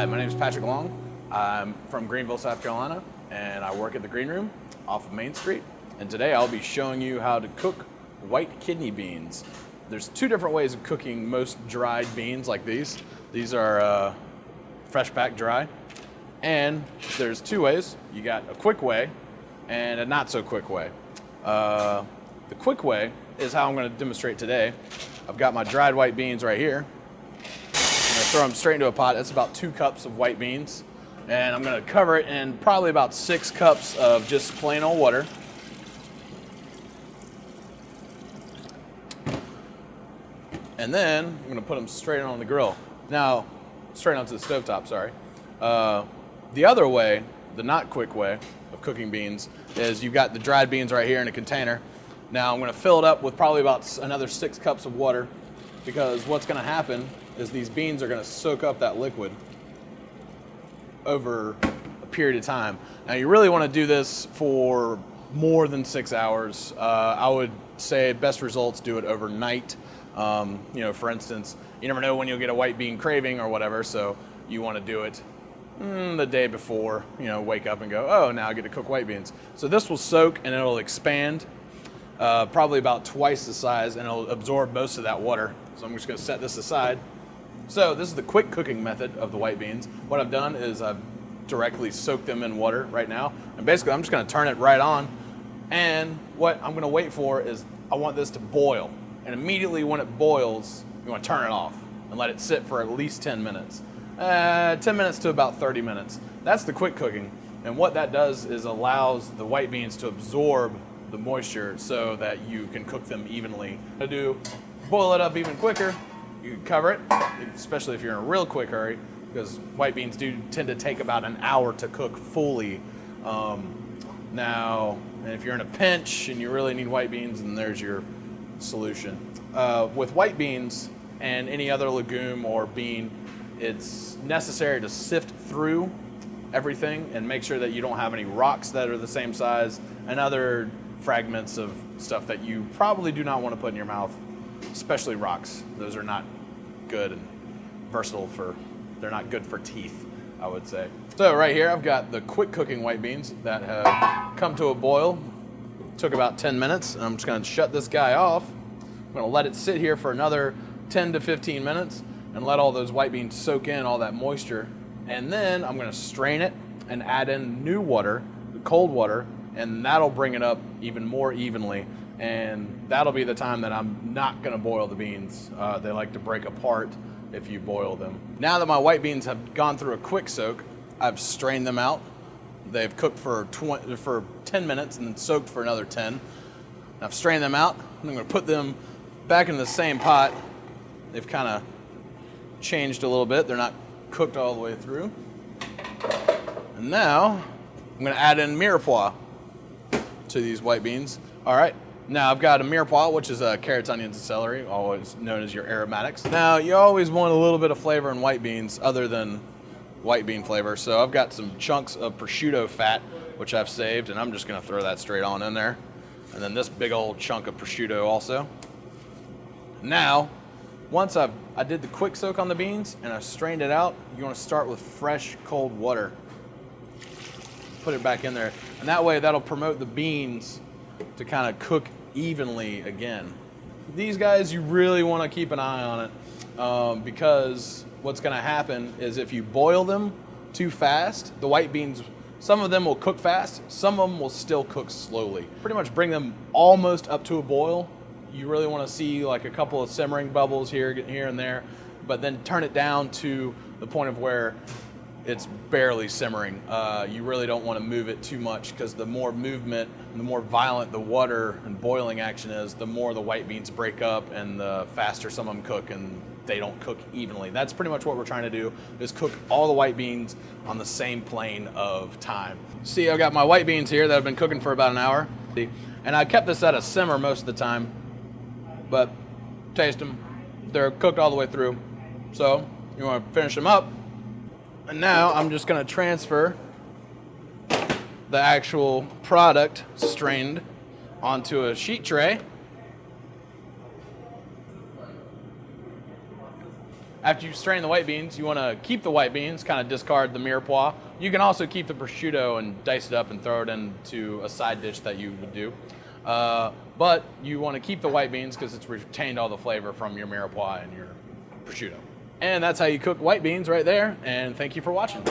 Hi, my name is Patrick Long. I'm from Greenville, South Carolina, and I work at the Green Room off of Main Street. And today I'll be showing you how to cook white kidney beans. There's two different ways of cooking most dried beans like these. These are fresh packed dry. And there's two ways. You got a quick way and a not so quick way. The quick way is how I'm going to demonstrate today. I've got my dried white beans right here. I'm going to throw them straight into a pot. That's about 2 cups of white beans. And I'm going to cover it in probably about 6 cups of just plain old water. And then I'm going to put them straight on the grill. Now, straight onto the stovetop, sorry. The other way, the not quick way of cooking beans, is you've got the dried beans right here in a container. Now I'm going to fill it up with probably about another 6 cups of water, because what's going to happen is these beans are going to soak up that liquid over a period of time. Now you really want to do this for more than 6 hours. I would say best results do it overnight. For instance, you never know when you'll get a white bean craving or whatever, so you want to do it the day before, wake up and go, oh, now I get to cook white beans. So this will soak and it'll expand probably about twice the size, and it'll absorb most of that water. So I'm just going to set this aside. So this is the quick cooking method of the white beans. What I've done is I've directly soaked them in water right now, and basically I'm just going to turn it right on, and what I'm going to wait for is I want this to boil, and immediately when it boils you want to turn it off and let it sit for at least 10 minutes. 10 minutes to about 30 minutes. That's the quick cooking, and what that does is allows the white beans to absorb the moisture so that you can cook them evenly. To boil it up even quicker, you can cover it, especially if you're in a real quick hurry, because white beans do tend to take about an hour to cook fully. Now, if you're in a pinch and you really need white beans, then there's your solution. With white beans and any other legume or bean, it's necessary to sift through everything and make sure that you don't have any rocks that are the same size and other fragments of stuff that you probably do not want to put in your mouth, especially rocks. Those are not good and versatile they're not good for teeth, I would say. So right here I've got the quick cooking white beans that have come to a boil. Took about 10 minutes, and I'm just going to shut this guy off. I'm going to let it sit here for another 10 to 15 minutes and let all those white beans soak in all that moisture. And then I'm going to strain it and add in new water, cold water, and that'll bring it up even more evenly. And that'll be the time that I'm not going to boil the beans. They like to break apart if you boil them. Now that my white beans have gone through a quick soak, I've strained them out. They've cooked for 10 minutes and then soaked for another 10. I've strained them out. I'm going to put them back in the same pot. They've kind of changed a little bit. They're not cooked all the way through. And now I'm going to add in mirepoix to these white beans. All right. Now I've got a mirepoix, which is carrots, onions, and celery, always known as your aromatics. Now you always want a little bit of flavor in white beans other than white bean flavor. So I've got some chunks of prosciutto fat, which I've saved, and I'm just going to throw that straight on in there. And then this big old chunk of prosciutto also. Now, once I did the quick soak on the beans and I strained it out, you want to start with fresh cold water. Put it back in there, and that way that'll promote the beans to kind of cook evenly again. These guys, you really want to keep an eye on it, because what's going to happen is if you boil them too fast, the white beans, some of them will cook fast, some of them will still cook slowly. Pretty much bring them almost up to a boil. You really want to see like a couple of simmering bubbles here and there, but then turn it down to the point of where it's barely simmering. You really don't want to move it too much, because the more movement, the more violent the water and boiling action is, the more the white beans break up and the faster some of them cook and they don't cook evenly. That's pretty much what we're trying to do, is cook all the white beans on the same plane of time. See, I've got my white beans here that have been cooking for about an hour, and I kept this at a simmer most of the time, but taste them. They're cooked all the way through. So you want to finish them up. And now I'm just going to transfer the actual product strained onto a sheet tray. After you strain the white beans, you want to keep the white beans, kind of discard the mirepoix. You can also keep the prosciutto and dice it up and throw it into a side dish that you would do. But you want to keep the white beans because it's retained all the flavor from your mirepoix and your prosciutto. And that's how you cook white beans right there, and thank you for watching.